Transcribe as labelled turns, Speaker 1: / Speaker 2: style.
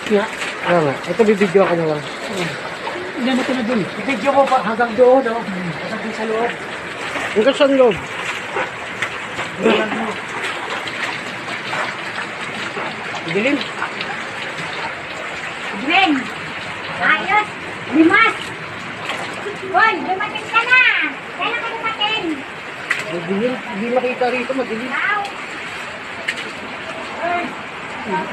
Speaker 1: Nga.
Speaker 2: Ano nga, ito bibidyo ka na lang.
Speaker 1: Hindi mo ito na dun. Video mo pa hanggang doon, no? Hanggang doon sa loob.
Speaker 2: Hanggang saan loob? Dilim.
Speaker 3: Gwen! Ayos! Limas! Hoy, lumating ka na! Kailan ka lumating?
Speaker 2: Madilim. Hindi makita rito, madilim.
Speaker 3: Wow!